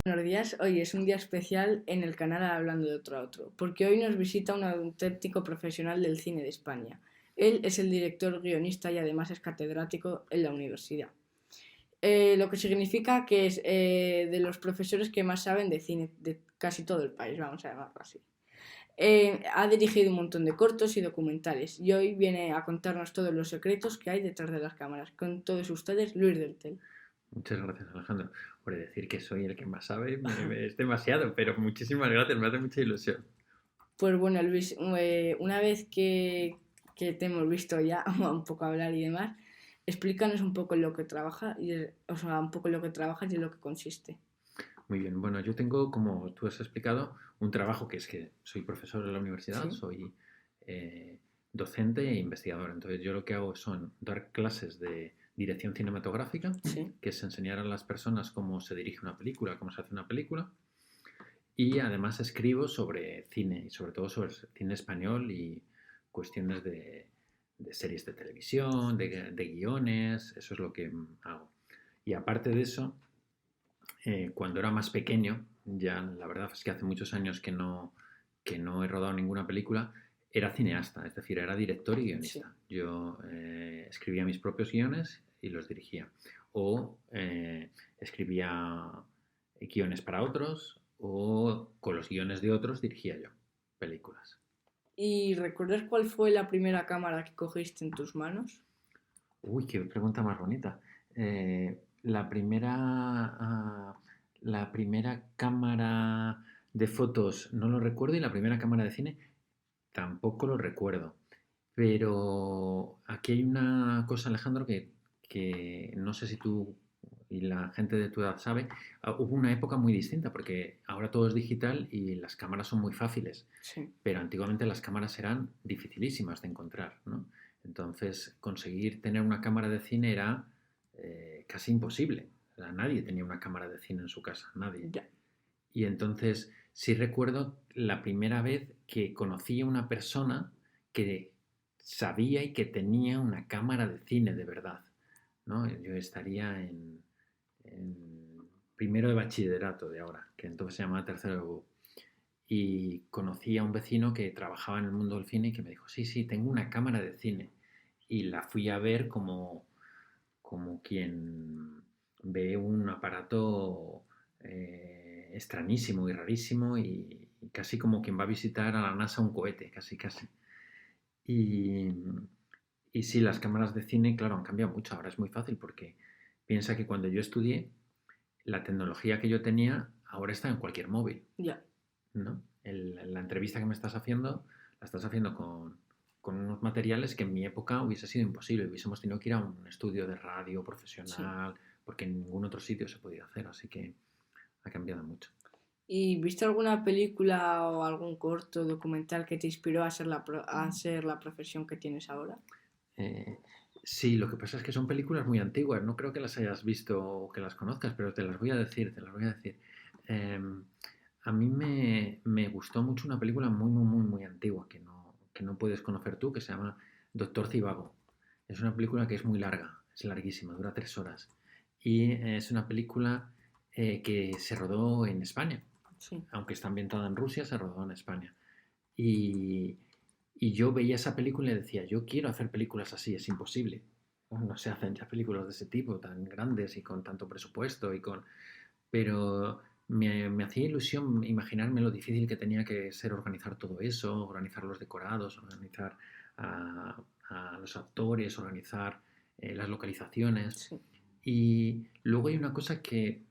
Buenos días, hoy es un día especial en el canal Hablando de Otro a Otro, porque hoy nos visita un auténtico profesional del cine de España. Él es el director, guionista y además es catedrático en la universidad. Lo que significa que es de los profesores que más saben de cine de casi todo el país, vamos a llamarlo así. Ha dirigido un montón de cortos y documentales y hoy viene a contarnos todos los secretos que hay detrás de las cámaras. Con todos ustedes, Luis Deltel. Muchas gracias, Alejandro. Por decir que soy el que más sabe, es demasiado, pero muchísimas gracias, me hace mucha ilusión. Pues bueno, Luis, una vez que te hemos visto ya un poco hablar y demás, explícanos un poco en lo que trabaja, o sea, un poco en lo que trabajas y en lo que consiste. Muy bien, bueno, yo tengo, como tú has explicado, un trabajo que es que soy profesor de la universidad, Sí, soy eh, docente e investigador. Entonces yo lo que hago son dar clases de dirección cinematográfica, sí. que es enseñar a las personas cómo se dirige una película, cómo se hace una película. Y además escribo sobre cine y sobre todo sobre cine español y cuestiones de series de televisión, de guiones, eso es lo que hago. Y aparte de eso, cuando era más pequeño, ya la verdad es que hace muchos años que no he rodado ninguna película, era cineasta, es decir, era director y Sí. guionista. Yo escribía mis propios guiones y los dirigía. O escribía guiones para otros o con los guiones de otros dirigía yo películas. ¿Y recuerdas cuál fue la primera cámara que cogiste en tus manos? Uy, qué pregunta más bonita. La primera, la primera cámara de fotos no lo recuerdo y la primera cámara de cine tampoco lo recuerdo. Pero aquí hay una cosa, Alejandro, que no sé si tú y la gente de tu edad sabe. Hubo una época muy distinta porque ahora todo es digital y las cámaras son muy fáciles, Sí, pero antiguamente las cámaras eran dificilísimas de encontrar, ¿no? Entonces, conseguir tener una cámara de cine era casi imposible. O sea, nadie tenía una cámara de cine en su casa, nadie. ya. Y entonces sí recuerdo la primera vez que conocí a una persona que sabía y que tenía una cámara de cine de verdad, ¿no? Yo estaría en primero de bachillerato de ahora, que entonces se llamaba tercero de BU. Y conocí a un vecino que trabajaba en el mundo del cine y que me dijo, sí, sí, tengo una cámara de cine. Y la fui a ver como quien ve un aparato extrañísimo y rarísimo y casi como quien va a visitar a la NASA un cohete, casi, casi. Y, y sí, las cámaras de cine, claro, han cambiado mucho. Ahora es muy fácil porque piensa que cuando yo estudié, la tecnología que yo tenía ahora está en cualquier móvil, Ya. ¿no? La entrevista que me estás haciendo, la estás haciendo con unos materiales que en mi época hubiese sido imposible. Hubiésemos tenido que ir a un estudio de radio Sí. profesional, porque en ningún otro sitio se podía hacer, así que ha cambiado mucho. ¿Y viste alguna película o algún corto documental que te inspiró a ser a ser la profesión que tienes ahora? Eh, sí, lo que pasa es que son películas muy antiguas, no creo que las hayas visto o que las conozcas, pero te las voy a decir, te las voy a decir. Eh, a mí me gustó mucho una película muy, muy, muy, muy antigua que no puedes conocer tú, que se llama Doctor Civago. Es una película que es muy larga, es larguísima, dura 3 horas. Y es una película que se rodó en España, Sí. aunque está ambientada en Rusia, se rodó en España. Y, y yo veía esa película y decía, yo quiero hacer películas así, es imposible. No se hacen ya películas de ese tipo, tan grandes y con tanto presupuesto Pero me hacía ilusión imaginarme lo difícil que tenía que ser organizar todo eso, organizar los decorados, organizar a, a los actores, organizar las localizaciones. Sí. Y luego hay una cosa que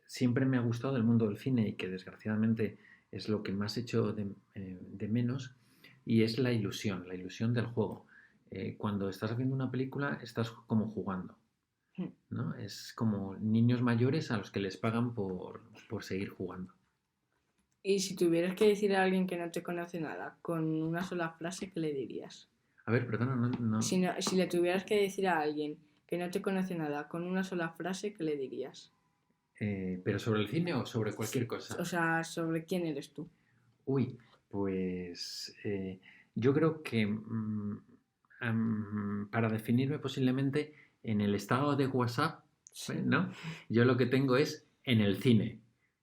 siempre me ha gustado del mundo del cine y que desgraciadamente es lo que más echo de menos, y es la ilusión del juego. Cuando estás haciendo una película estás como jugando, ¿no? Es como niños mayores a los que les pagan por seguir jugando. Y si tuvieras que decir a alguien que no te conoce nada, con una sola frase, ¿qué le dirías? A ver, perdona, Si, si le tuvieras que decir a alguien que no te conoce nada, con una sola frase, ¿qué le dirías? ¿pero sobre el cine o sobre cualquier cosa? O sea, sobre quién eres tú. Uy, pues yo creo que para definirme posiblemente en el estado de WhatsApp, Sí. ¿no? Yo lo que tengo es en el cine.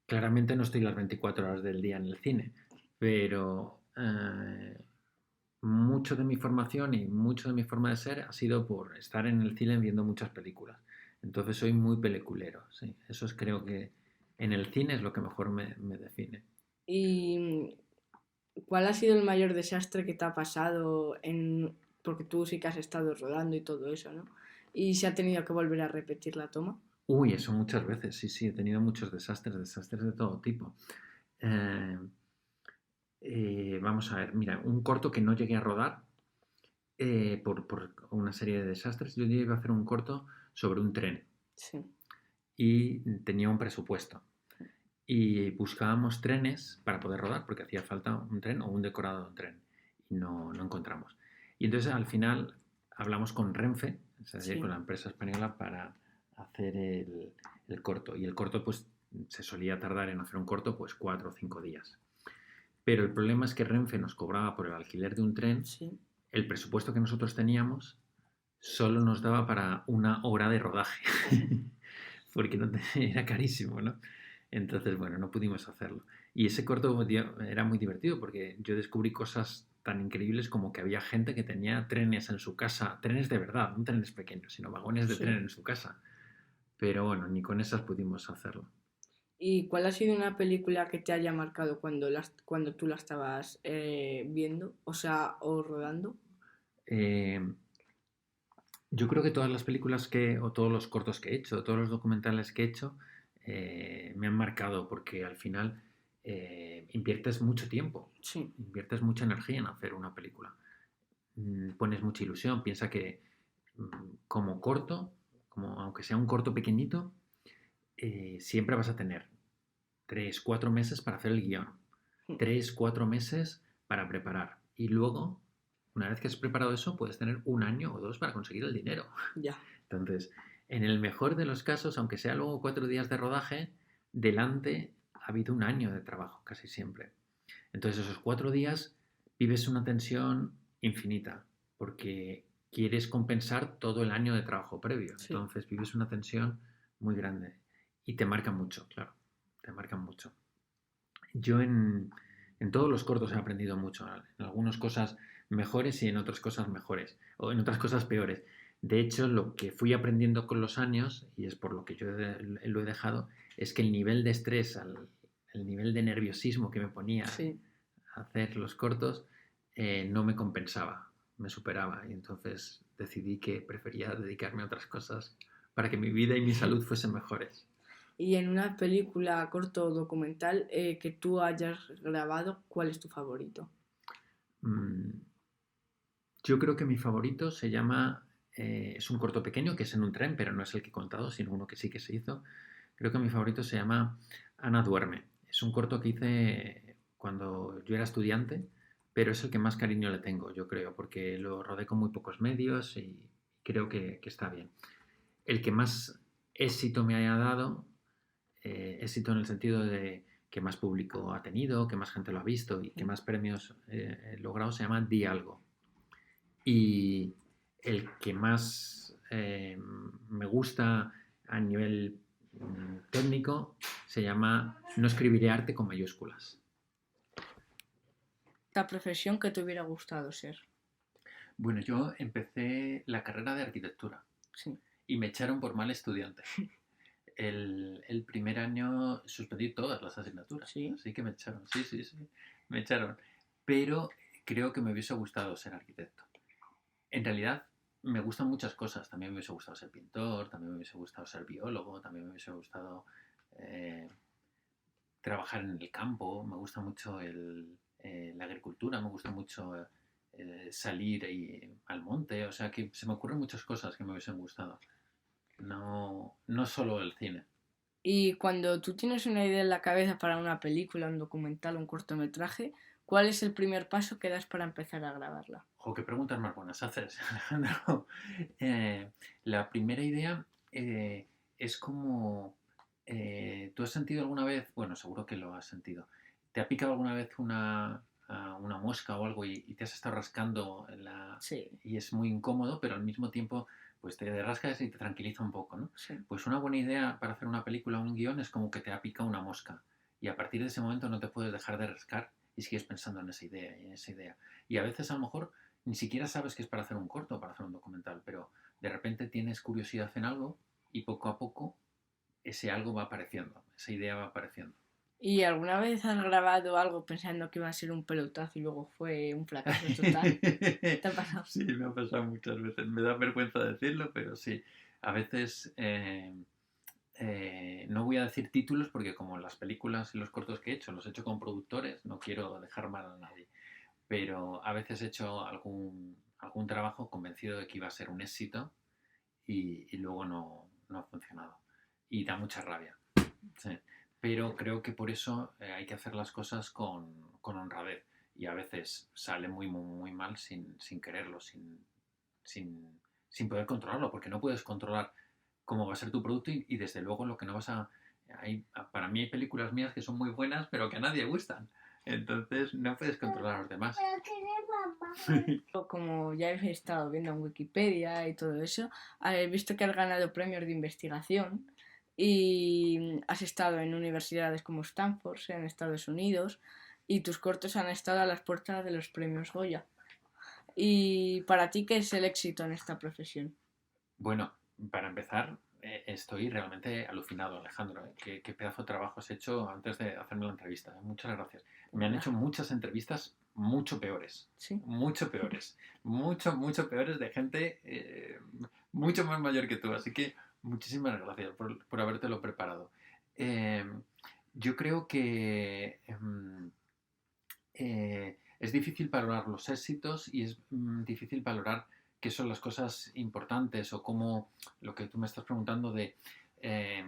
Claramente no estoy las 24 horas del día en el cine, pero mucho de mi formación y mucho de mi forma de ser ha sido por estar en el cine viendo muchas películas. Entonces soy muy peliculero, sí. Eso es, creo que en el cine es lo que mejor me define. ¿Y cuál ha sido el mayor desastre que te ha pasado en... porque tú sí que has estado rodando y todo eso, ¿no? Y se ha tenido que volver a repetir la toma. Uy, eso muchas veces, sí, sí, he tenido muchos desastres, desastres de todo tipo. Eh, vamos a ver, mira, un corto que no llegué a rodar por una serie de desastres. Yo iba a hacer un corto sobre un tren Sí, y tenía un presupuesto. Y buscábamos trenes para poder rodar porque hacía falta un tren o un decorado de un tren y no encontramos. Y entonces al final hablamos con Renfe, es decir, con sí, la empresa española para hacer el corto. Y el corto pues se solía tardar en hacer un corto pues 4 o 5 días. Pero el problema es que Renfe nos cobraba por el alquiler de un tren, sí. el presupuesto que nosotros teníamos solo nos daba para 1 hora de rodaje, porque no era carísimo, ¿no? Entonces, bueno, no pudimos hacerlo. Y ese corto era muy divertido porque yo descubrí cosas tan increíbles como que había gente que tenía trenes en su casa, trenes de verdad, no trenes pequeños, sino vagones de tren Sí. en su casa. Pero bueno, ni con esas pudimos hacerlo. ¿Y cuál ha sido una película que te haya marcado cuando tú la estabas viendo, o sea, o rodando? Eh, yo creo que todas las películas o todos los cortos que he hecho, todos los documentales que he hecho, me han marcado porque al final inviertes mucho tiempo, Sí, inviertes mucha energía en hacer una película. Pones mucha ilusión, piensa que como corto, como aunque sea un corto pequeñito, siempre vas a tener 3, 4 meses para hacer el guión, 3, 4 meses para preparar y luego, una vez que has preparado eso, puedes tener 1 año o 2 para conseguir el dinero. ya. Entonces, en el mejor de los casos, aunque sea luego 4 días de rodaje, delante ha habido 1 año de trabajo, casi siempre. Entonces, esos 4 días vives una tensión infinita, porque quieres compensar todo el año de trabajo previo. Sí. Entonces, vives una tensión muy grande y te marcan mucho, claro, te marcan mucho. Yo en todos los cortos he aprendido mucho, en algunas cosas mejores y en otras cosas mejores, o en otras cosas peores. De hecho, lo que fui aprendiendo con los años, y es por lo que yo lo he dejado, es que el nivel de estrés, el nivel de nerviosismo que me ponía Sí. a hacer los cortos, no me compensaba, me superaba. Y entonces decidí que prefería dedicarme a otras cosas para que mi vida y mi salud fuesen mejores. Y en una película corto o documental que tú hayas grabado, ¿cuál es tu favorito? Mm, Yo creo que mi favorito se llama, es un corto pequeño que es en un tren, pero no es el que he contado, sino uno que sí que se hizo. Creo que mi favorito se llama Ana duerme. Es un corto que hice cuando yo era estudiante, pero es el que más cariño le tengo, yo creo, porque lo rodé con muy pocos medios y creo que está bien. El que más éxito me haya dado, éxito en el sentido de que más público ha tenido, que más gente lo ha visto y que más premios he logrado, se llama Di Algo. Y el que más me gusta a nivel técnico se llama No escribiré arte con mayúsculas. La profesión que te hubiera gustado ser. Bueno, yo empecé la carrera de arquitectura Sí, y me echaron por mal estudiante. El primer año suspendí todas las asignaturas, sí. así que me echaron, sí, sí, sí, me echaron. Pero creo que me hubiese gustado ser arquitecto. En realidad me gustan muchas cosas. También me hubiese gustado ser pintor, también me hubiese gustado ser biólogo, también me hubiese gustado eh, trabajar en el campo. Me gusta mucho la agricultura, me gusta mucho salir al monte. O sea que se me ocurren muchas cosas que me hubiesen gustado. No, no solo el cine. Y cuando tú tienes una idea en la cabeza para una película, un documental, un cortometraje, ¿cuál es el primer paso que das para empezar a grabarla? O qué preguntas más buenas haces, Alejandro. La primera idea es como... ¿tú has sentido alguna vez, bueno, seguro que lo has sentido, ¿te ha picado alguna vez una mosca o algo y te has estado rascando Sí, y es muy incómodo, pero al mismo tiempo pues te rascas y te tranquiliza un poco, ¿no? sí, Pues una buena idea para hacer una película o un guión es como que te ha picado una mosca. Y a partir de ese momento no te puedes dejar de rascar y sigues pensando en esa idea y en esa idea. Y a veces a lo mejor ni siquiera sabes que es para hacer un corto o para hacer un documental, pero de repente tienes curiosidad en algo y poco a poco ese algo va apareciendo, esa idea va apareciendo. ¿Y alguna vez has grabado algo pensando que iba a ser un pelotazo y luego fue un fracaso total? ¿Te ha pasado? Sí, me ha pasado muchas veces. Me da vergüenza decirlo, pero sí. A veces no voy a decir títulos porque como las películas y los cortos que he hecho los he hecho con productores, no quiero dejar mal a nadie. Pero a veces he hecho algún trabajo convencido de que iba a ser un éxito y luego no ha funcionado. Y da mucha rabia. Sí. Pero creo que por eso hay que hacer las cosas con honradez. Y a veces sale muy mal sin quererlo, sin, sin poder controlarlo, porque no puedes controlar cómo va a ser tu producto y desde luego lo que no vas a... para mí hay películas mías que son muy buenas, pero que a nadie gustan. Entonces no puedes controlar a los demás. Como ya he estado viendo en Wikipedia y todo eso, he visto que has ganado premios de investigación y has estado en universidades como Stanford en Estados Unidos y tus cortos han estado a las puertas de los premios Goya. ¿Y para ti qué es el éxito en esta profesión? Bueno, para empezar, estoy realmente alucinado, Alejandro. ¿Qué pedazo de trabajo has hecho antes de hacerme la entrevista? Muchas gracias. Me han hecho muchas entrevistas mucho peores, Sí. mucho peores de gente mucho más mayor que tú. Así que muchísimas gracias por habértelo preparado. Eh, yo creo que es difícil valorar los éxitos y es difícil valorar qué son las cosas importantes o cómo lo que tú me estás preguntando de... eh,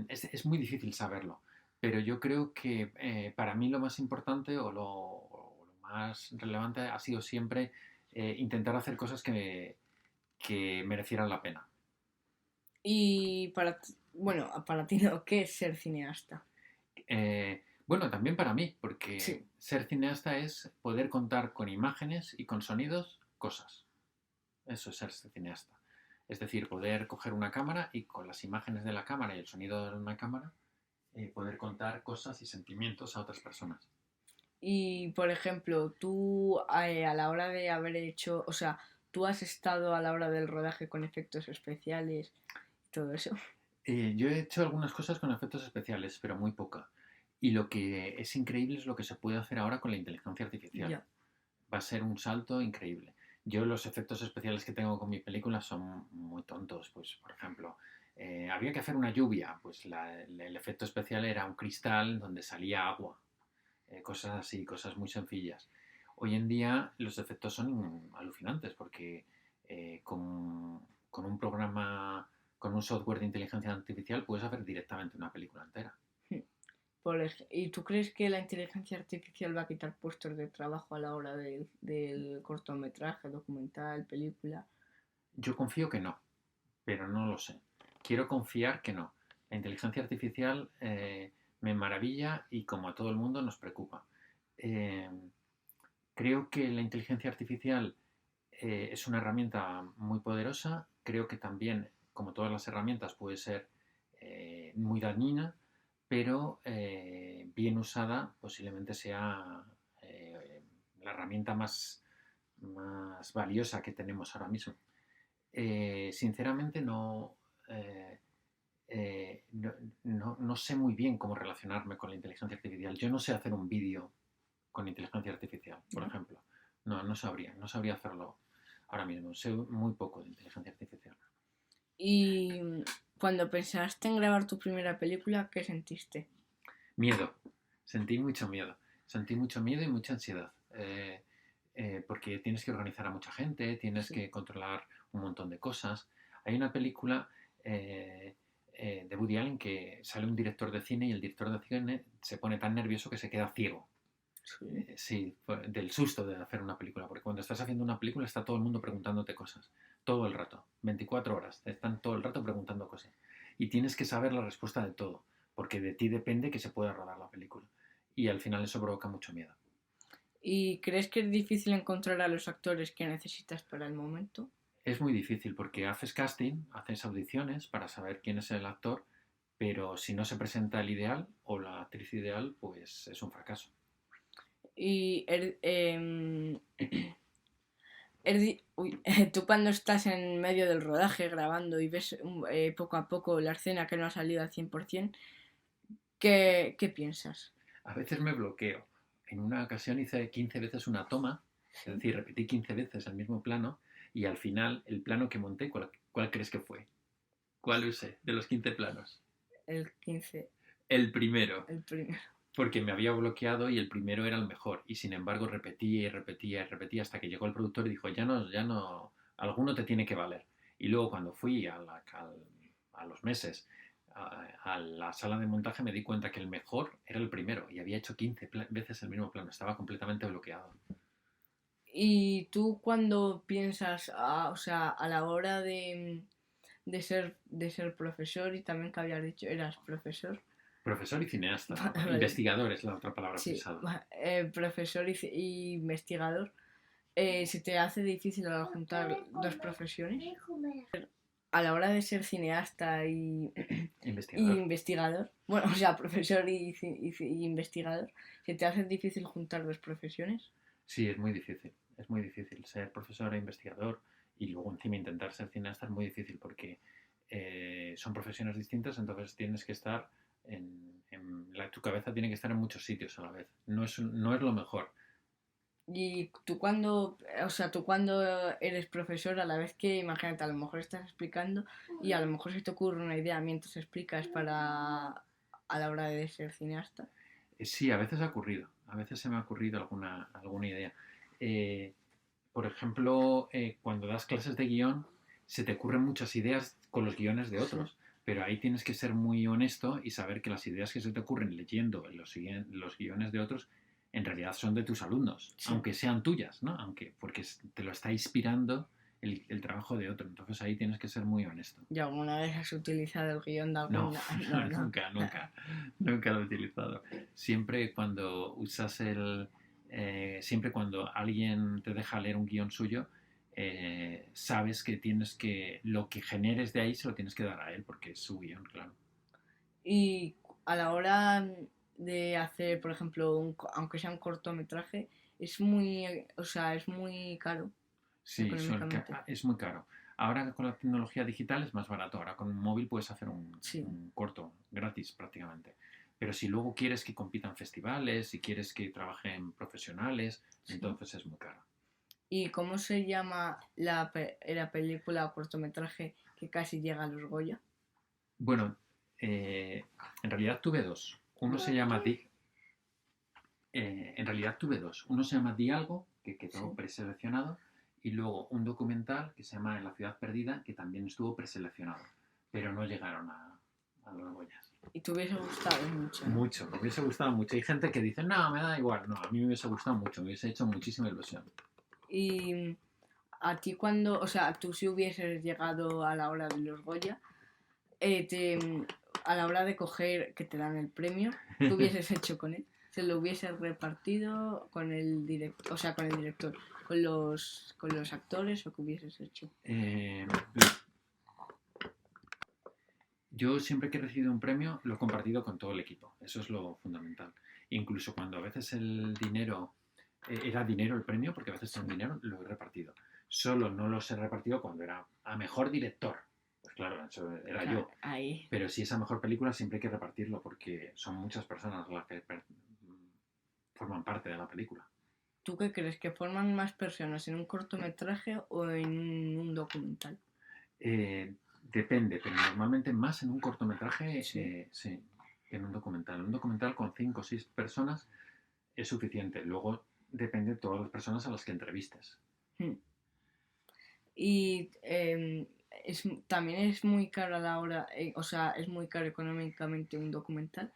es muy difícil saberlo, pero yo creo que para mí lo más importante o lo más relevante ha sido siempre intentar hacer cosas que merecieran la pena. Y para ti, bueno, para ti no, ¿qué es ser cineasta? Bueno, también para mí, porque Sí. ser cineasta es poder contar con imágenes y con sonidos cosas. Eso es ser cineasta. Es decir, poder coger una cámara y con las imágenes de la cámara y el sonido de una cámara, poder contar cosas y sentimientos a otras personas. Y, por ejemplo, tú a la hora de haber hecho, o sea, tú has estado a la hora del rodaje con efectos especiales y todo eso. Yo he hecho algunas cosas con efectos especiales, pero muy poca. Y lo que es increíble es lo que se puede hacer ahora con la inteligencia artificial. Ya. Va a ser un salto increíble. Yo los efectos especiales que tengo con mi película son muy tontos. Pues, por ejemplo, había que hacer una lluvia. Pues el efecto especial era un cristal donde salía agua. Cosas así, cosas muy sencillas. Hoy en día los efectos son alucinantes porque con un programa, con un software de inteligencia artificial puedes hacer directamente una película entera. ¿Y tú crees que la inteligencia artificial va a quitar puestos de trabajo a la hora del cortometraje, documental, película? Yo confío que no, pero no lo sé. Quiero confiar que no. La inteligencia artificial me maravilla y como a todo el mundo nos preocupa. Eh, Creo que la inteligencia artificial es una herramienta muy poderosa. Creo que también, como todas las herramientas, puede ser muy dañina, pero bien usada posiblemente sea la herramienta más valiosa que tenemos ahora mismo. Sinceramente eh, no, no sé muy bien cómo relacionarme con la inteligencia artificial. Yo no sé hacer un vídeo con inteligencia artificial, por ¿No? ejemplo. No sabría hacerlo ahora mismo. Sé muy poco de inteligencia artificial. Y cuando pensaste en grabar tu primera película, ¿qué sentiste? Miedo. Sentí mucho miedo. Sentí mucho miedo y mucha ansiedad. Porque tienes que organizar a mucha gente, tienes Sí. que controlar un montón de cosas. Hay una película de Woody Allen que sale un director de cine y el director de cine se pone tan nervioso que se queda ciego. Sí. Sí, del susto de hacer una película, porque cuando estás haciendo una película está todo el mundo preguntándote cosas, todo el rato, 24 horas, te están todo el rato preguntando cosas. Y tienes que saber la respuesta de todo, porque de ti depende que se pueda rodar la película. Y al final eso provoca mucho miedo. ¿Y crees que es difícil encontrar a los actores que necesitas para el momento? Es muy difícil porque haces casting, haces audiciones para saber quién es el actor, pero si no se presenta el ideal o la actriz ideal, pues es un fracaso. Y tú cuando estás en medio del rodaje grabando y ves poco a poco la escena que no ha salido al 100%, ¿qué piensas? A veces me bloqueo. En una ocasión hice 15 veces una toma, es Sí. decir, repetí 15 veces el mismo plano y al final el plano que monté, ¿cuál crees que fue? ¿Cuál usé de los 15 planos? El 15, El primero, el primero. porque me había bloqueado y el primero era el mejor. Y sin embargo repetía y repetía y repetía hasta que llegó el productor y dijo, ya no, alguno te tiene que valer. Y luego cuando fui a los meses a la sala de montaje me di cuenta que el mejor era el primero y había hecho 15 veces el mismo plano, estaba completamente bloqueado. Y tú cuando piensas, o sea, a la hora de ser profesor, y también que habías dicho, eras profesor. Profesor y cineasta, Vale. investigador es la otra palabra que he Sí, usado. profesor y investigador. ¿Se te hace difícil a la hora de juntar dos profesiones? A la hora de ser cineasta y Investigador. investigador, bueno, o sea, profesor y investigador, ¿se te hace difícil juntar dos profesiones? Sí, es muy difícil. Es muy difícil ser profesor e investigador y luego encima intentar ser cineasta es muy difícil porque son profesiones distintas, entonces tienes que estar tu cabeza tiene que estar en muchos sitios a la vez. No es lo mejor. Y tú cuando, o sea, tú cuando eres profesor, a la vez que, imagínate, a lo mejor estás explicando y a lo mejor se te ocurre una idea mientras explicas para a la hora de ser cineasta. Sí, a veces ha ocurrido. A veces se me ha ocurrido alguna idea. Eh, por ejemplo, cuando das clases de guión, se te ocurren muchas ideas con los guiones de Sí, otros, pero ahí tienes que ser muy honesto y saber que las ideas que se te ocurren leyendo los guiones de otros en realidad son de tus alumnos, sí. aunque sean tuyas, ¿no? Porque te lo está inspirando el trabajo de otro. Entonces ahí tienes que ser muy honesto. ¿Y alguna vez has utilizado el guión de No, alguna? No, no. nunca lo he utilizado. Siempre cuando siempre cuando alguien te deja leer un guión suyo, sabes que lo que generes de ahí se lo tienes que dar a él, porque es su guión, claro. Y a la hora de hacer, por ejemplo, aunque sea un cortometraje, es muy, o sea, es muy caro Sí, económicamente. es muy caro. Ahora con la tecnología digital es más barato. Ahora con un móvil puedes hacer Sí, un corto gratis prácticamente. Pero si luego quieres que compitan festivales, si quieres que trabajen profesionales, sí. entonces es muy caro. ¿Y cómo se llama la película o cortometraje que casi llega a los Goya? Bueno, en realidad tuve dos. En realidad tuve dos. Uno se llama Di Algo, que quedó Sí. preseleccionado, y luego un documental que se llama En la ciudad perdida, que también estuvo preseleccionado, pero no llegaron a los Goyas. Y te hubiese gustado mucho, ¿no? Mucho, me hubiese gustado mucho. Hay gente que dice, no, me da igual. No, a mí me hubiese gustado mucho, me hubiese hecho muchísima ilusión. Y a ti cuando, o sea, tú si hubieses llegado a la hora de los Goya, a la hora de coger que te dan el premio, ¿qué hubieses hecho con él? ¿Se lo hubieses repartido con el director, o sea, con el director, con los actores o qué hubieses hecho? Eh, yo siempre que he recibido un premio lo he compartido con todo el equipo. Eso es lo fundamental. Incluso cuando a veces el dinero era dinero el premio, porque a veces son dinero, lo he repartido. Solo no los he repartido cuando era a mejor director. Pues claro, eso era Claro, yo. ahí. Pero si es a mejor película, siempre hay que repartirlo porque son muchas personas las que forman parte de la película. ¿Tú qué crees? ¿Que forman más personas en un cortometraje o en un documental? Depende, pero normalmente más en un cortometraje, Sí. sí, que en un documental. Un documental con 5 o 6 personas es suficiente. Luego depende de todas las personas a las que entrevistes. Mm. Y también es muy caro a la hora, o sea, es muy caro económicamente un documental.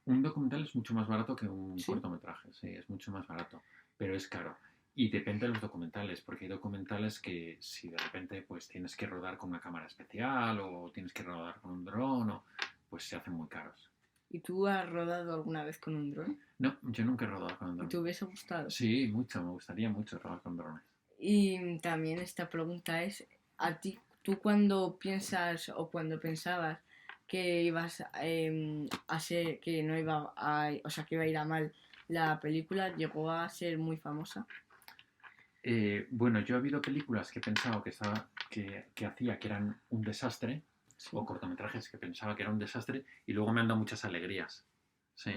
Un documental es mucho más barato que un Sí. cortometraje, sí, es mucho más barato, pero es caro. Y depende de los documentales, porque hay documentales que si de repente pues tienes que rodar con una cámara especial o tienes que rodar con un dron, pues se hacen muy caros. ¿Y tú has rodado alguna vez con un dron? No, yo nunca he rodado con un ¿Y dron. te hubiese gustado? Sí, mucho, me gustaría mucho rodar con drones. Y también esta pregunta es, ¿a ti, tú cuando piensas o cuando pensabas que ibas a ser, que no iba a, o sea, que iba a ir a mal la película, llegó a ser muy famosa. Bueno, yo he habido películas que he pensado que hacía que eran un desastre, Sí. o cortometrajes que pensaba que era un desastre, y luego me han dado muchas alegrías. Sí.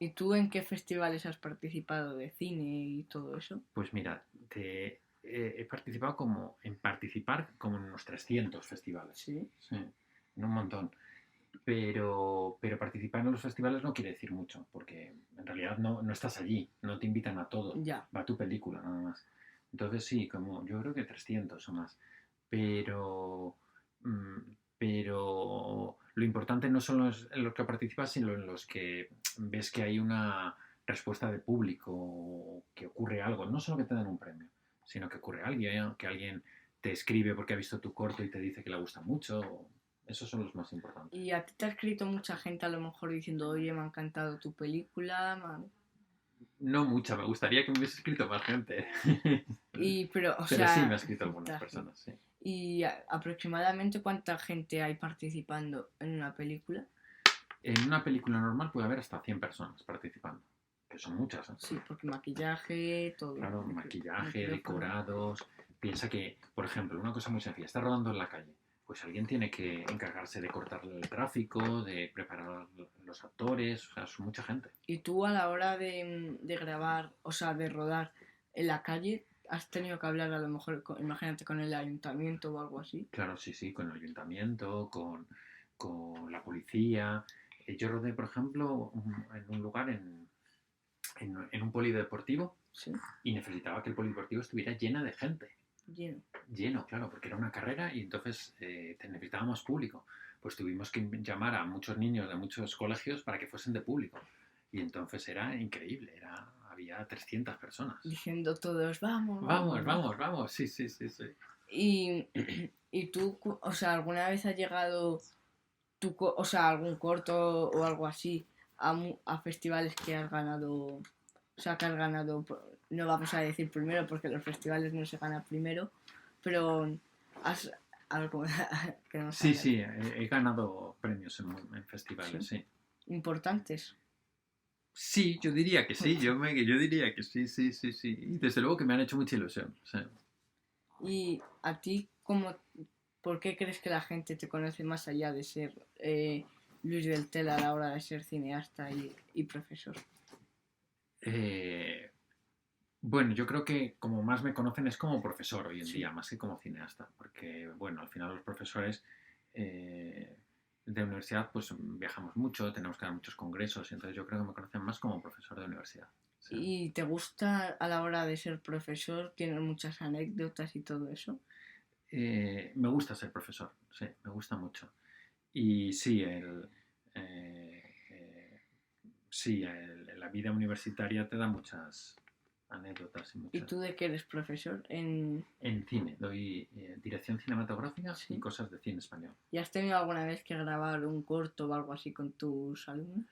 ¿Y tú en qué festivales has participado de cine y todo eso? Pues mira, he participado en participar como en unos 300 festivales. Sí. Sí, en un montón. Pero participar en los festivales no quiere decir mucho, porque en realidad no estás allí, no te invitan a todo, Ya. va tu película nada más. Entonces sí, como yo creo que 300 o más. Pero, mm, pero lo importante no son en los que participas, sino en los que ves que hay una respuesta de público, que ocurre algo, no solo que te den un premio, sino que ocurre alguien, que alguien te escribe porque ha visto tu corto y te dice que le gusta mucho. Esos son los más importantes. ¿Y a ti te ha escrito mucha gente a lo mejor diciendo, oye, me ha encantado tu película? No mucha, me gustaría que me hubiese escrito más gente. Pero, o Pero sí, sea, me ha escrito algunas mucha gente. personas, sí. ¿Y aproximadamente cuánta gente hay participando en una película? En una película normal puede haber hasta 100 personas participando, que son muchas, ¿eh? Sí, porque maquillaje, todo. Claro, maquillaje, Micrófono. decorados. Piensa que, por ejemplo, una cosa muy sencilla, está rodando en la calle. Pues alguien tiene que encargarse de cortar el tráfico, de preparar los actores, o sea, son mucha gente. ¿Y tú a la hora de grabar, o sea, de rodar en la calle, has tenido que hablar a lo mejor, imagínate, con el ayuntamiento o algo así? Claro, sí, sí, con el ayuntamiento, con la policía. Yo rodé, por ejemplo, en un lugar en un polideportivo Sí, y necesitaba que el polideportivo estuviera lleno de gente. lleno. Lleno, claro, porque era una carrera y entonces necesitábamos público. Pues tuvimos que llamar a muchos niños de muchos colegios para que fuesen de público. Y entonces era increíble, había 300 personas. Diciendo todos, vamos, Vamos, vamos, ¿no? vamos, vamos, sí, sí, sí, sí. Y, y tú, o sea, ¿alguna vez has llegado, o sea, algún corto o algo así, a festivales que has ganado, o sea, que has ganado, no vamos a decir primero porque los festivales no se gana primero, pero has, algo que no Sí, sabía, sí, he ganado premios en festivales, sí, sí. importantes. Sí, yo diría que sí, yo diría que sí, sí, sí, sí. Y desde luego que me han hecho mucha ilusión. Sí. Y a ti, ¿por qué crees que la gente te conoce más allá de ser Luis del Tel a la hora de ser cineasta y profesor? Eh, bueno, yo creo que como más me conocen es como profesor hoy en Sí. día, más que como cineasta, porque bueno, al final los profesores eh, de universidad pues viajamos mucho, tenemos que dar muchos congresos, y entonces yo creo que me conocen más como profesor de universidad. Sí. ¿Y te gusta a la hora de ser profesor? ¿Tienes muchas anécdotas y todo eso? Me gusta ser profesor, sí, me gusta mucho. Y sí, eh, eh, sí, la vida universitaria te da muchas anécdotas y ¿Y muchas. tú de qué eres profesor? En cine, doy dirección cinematográfica y Sí. cosas de cine español. ¿Y has tenido alguna vez que grabar un corto o algo así con tus alumnos?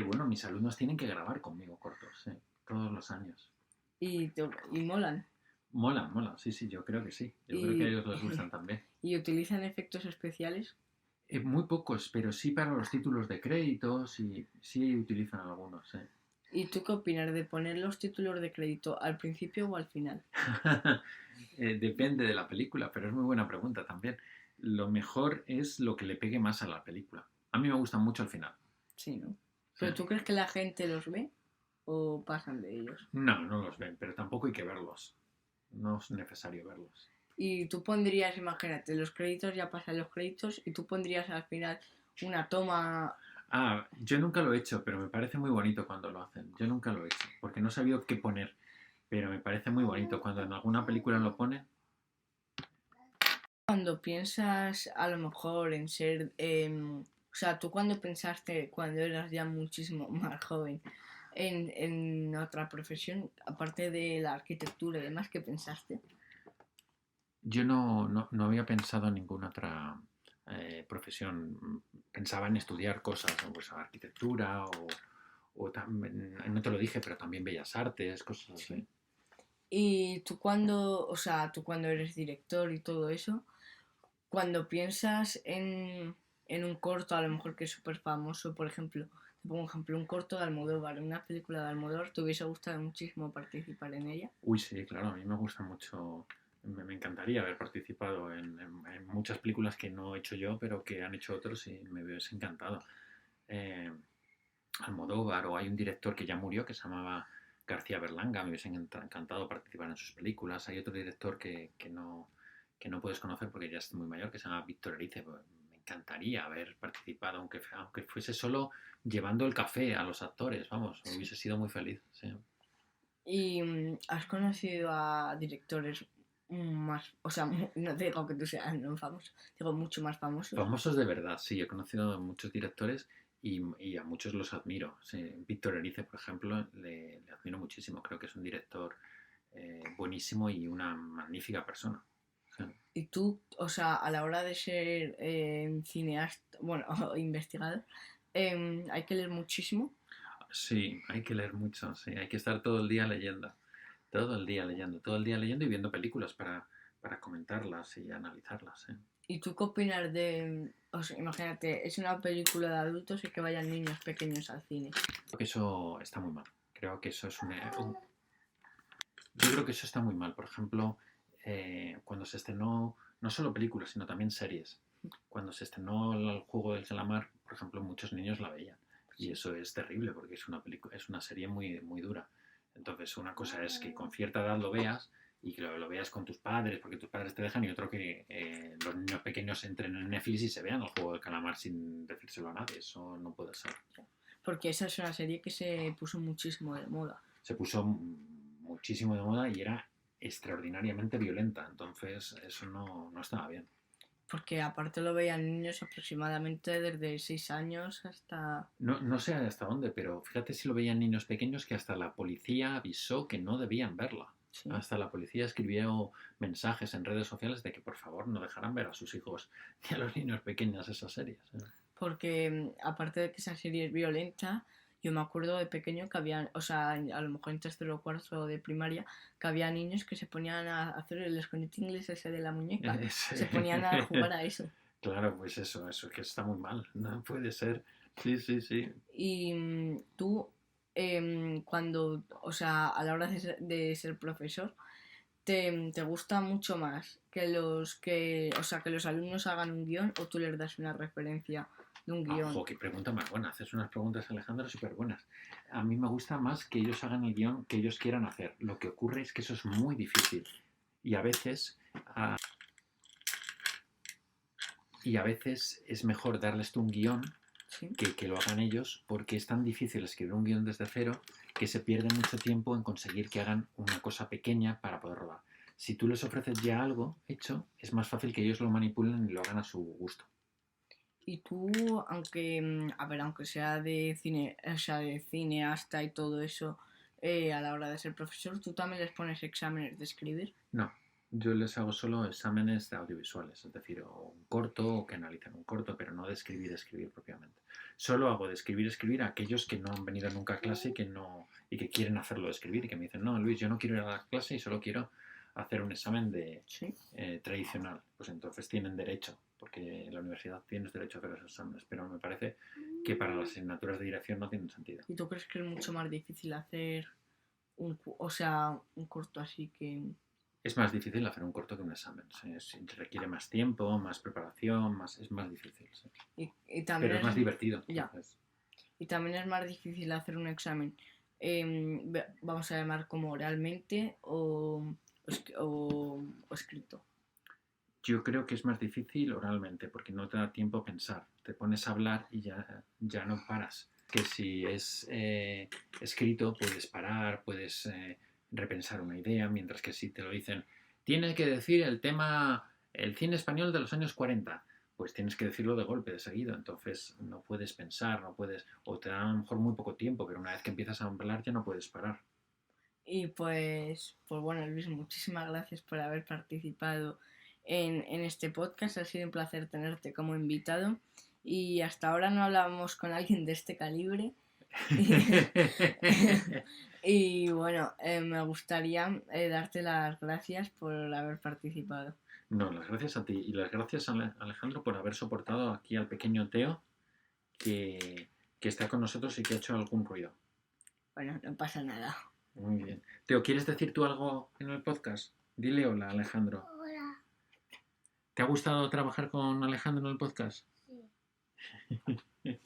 Bueno, mis alumnos tienen que grabar conmigo cortos, sí, todos los años. Y molan. Mola, mola, sí, sí, yo creo que sí. Yo creo que a Y, ellos les gustan también. y utilizan efectos especiales. Muy pocos, pero sí para los títulos de créditos y sí utilizan algunos, sí. ¿Y tú qué opinas de poner los títulos de crédito al principio o al final? Depende de la película, pero es muy buena pregunta también. Lo mejor es lo que le pegue más a la película. A mí me gustan mucho al final. Sí, ¿no? Sí. ¿Pero tú crees que la gente los ve o pasan de ellos? No, no los ven, pero tampoco hay que verlos. No es necesario verlos. Y tú pondrías, imagínate, los créditos, ya pasan los créditos y tú pondrías al final una toma. Ah, yo nunca lo he hecho, pero me parece muy bonito cuando lo hacen. Yo nunca lo he hecho, porque no he sabido qué poner, pero me parece muy bonito cuando en alguna película lo ponen. Cuando piensas a lo mejor en ser, o sea, tú cuando pensaste, cuando eras ya muchísimo más joven, en otra profesión, aparte de la arquitectura y demás, ¿qué pensaste? Yo no había pensado en ninguna otra profesión. Pensaba en estudiar cosas, pues arquitectura o no te lo dije, pero también bellas artes, cosas Sí. así. Y tú cuando, tú cuando eres director y todo eso, cuando piensas en un corto, a lo mejor que es súper famoso, por ejemplo, te pongo un ejemplo, un corto de Almodóvar, una película de Almodóvar, ¿te hubiese gustado muchísimo participar en ella? Uy, sí, claro, a mí me gusta mucho, me encantaría haber participado en muchas películas que no he hecho yo, pero que han hecho otros y me hubiese encantado. Eh, Almodóvar, o hay un director que ya murió que se llamaba García Berlanga, me hubiese encantado participar en sus películas. Hay otro director que no puedes conocer porque ya es muy mayor, que se llama Víctor Erice. Pues, me encantaría haber participado, aunque fuese solo llevando el café a los actores, vamos, Sí. hubiese sido muy feliz. Sí. ¿Y has conocido a directores más, o sea, no digo que tú seas no famoso, digo mucho más famosos? Famosos de verdad, sí, he conocido a muchos directores y a muchos los admiro. Sí, Víctor Erice, por ejemplo, le admiro muchísimo. Creo que es un director buenísimo y una magnífica persona. Sí. Y tú, o sea, a la hora de ser cineasta, bueno, o investigador, hay que leer muchísimo. Sí, hay que leer mucho, sí, hay que estar todo el día leyendo, todo el día leyendo, todo el día leyendo y viendo películas para comentarlas y analizarlas. Sí. ¿Y tú qué opinas de, o sea, imagínate, es una película de adultos y que vayan niños pequeños al cine? Creo que eso está muy mal. Creo que eso es yo creo que eso está muy mal. Por ejemplo, cuando se estrenó no solo películas, sino también series. Cuando se estrenó el juego del calamar, por ejemplo, muchos niños la veían. Y eso es terrible porque es una serie muy, muy dura. Entonces, una cosa es que con cierta edad lo veas y que lo veas con tus padres, porque tus padres te dejan, y otro que los niños pequeños entren en Netflix y se vean el juego del calamar sin decírselo a nadie. Eso no puede ser. Porque esa es una serie que se puso muchísimo de moda. Se puso muchísimo de moda y era extraordinariamente violenta, entonces eso no estaba bien. Porque aparte lo veían niños aproximadamente desde 6 años hasta... No sé hasta dónde, pero fíjate si lo veían niños pequeños que hasta la policía avisó que no debían verla. Sí. Hasta la policía escribió mensajes en redes sociales de que por favor no dejaran ver a sus hijos y a los niños pequeños esas series. Porque aparte de que esa serie es violenta, yo me acuerdo de pequeño que había, o sea, a lo mejor en tercero o cuarto de primaria, que había niños que se ponían a hacer el escondite inglés ese de la muñeca, se ponían a jugar a eso. Claro, pues eso que está muy mal, no puede ser. Sí, sí, sí. Y tú, cuando, o sea, a la hora de ser profesor, te gusta mucho más que o sea, que los alumnos hagan un guión o tú les das una referencia de un Ah, guión. jo, qué pregunta más buena. Haces unas preguntas, Alejandro, súper buenas. A mí me gusta más que ellos hagan el guión que ellos quieran hacer. Lo que ocurre es que eso es muy difícil. Y a veces, ah, y a veces es mejor darles tú un guión Sí. que lo hagan ellos, porque es tan difícil escribir un guión desde cero que se pierde mucho tiempo en conseguir que hagan una cosa pequeña para poder rodar. Si tú les ofreces ya algo hecho, es más fácil que ellos lo manipulen y lo hagan a su gusto. Y tú, aunque, a ver, aunque sea de cine, o sea, de cineasta y todo eso, a la hora de ser profesor, tú también les pones exámenes de escribir. No, yo les hago solo exámenes de audiovisuales, es decir, o un corto o que analicen un corto, pero no de escribir propiamente. Solo hago de escribir a aquellos que no han venido nunca a clase y que quieren hacerlo de escribir y que me dicen, no, Luis, yo no quiero ir a la clase y solo quiero hacer un examen Sí. tradicional. Pues entonces tienen derecho, porque en la universidad tienes derecho a hacer esos exámenes, pero me parece que para las asignaturas de dirección no tienen sentido. ¿Y tú crees que es mucho más difícil hacer o sea, un corto así que... Es más difícil hacer un corto que un examen. Se requiere más tiempo, más preparación, es más difícil. Sí. Y también Pero es más divertido. Ya. Entonces. Y también es más difícil hacer un examen, vamos a llamar como oralmente o escrito. Yo creo que es más difícil oralmente porque no te da tiempo a pensar. Te pones a hablar y ya no paras. Que si es escrito puedes parar, puedes repensar una idea, mientras que si te lo dicen, tienes que decir el tema, el cine español de los años 40, pues tienes que decirlo de golpe, de seguido. Entonces no puedes pensar, no puedes, o te da a lo mejor muy poco tiempo, pero una vez que empiezas a hablar ya no puedes parar. Y pues bueno, Luis, muchísimas gracias por haber participado en este podcast. Ha sido un placer tenerte como invitado. Y hasta ahora no hablábamos con alguien de este calibre. Y bueno, me gustaría darte las gracias por haber participado. No, las gracias a ti y las gracias a Alejandro por haber soportado aquí al pequeño Teo que, que está con nosotros y que ha hecho algún ruido. Bueno, no pasa nada. Muy bien. Teo, ¿quieres decir tú algo en el podcast? Dile hola, Alejandro. Hola. ¿Te ha gustado trabajar con Alejandro en el podcast? Sí.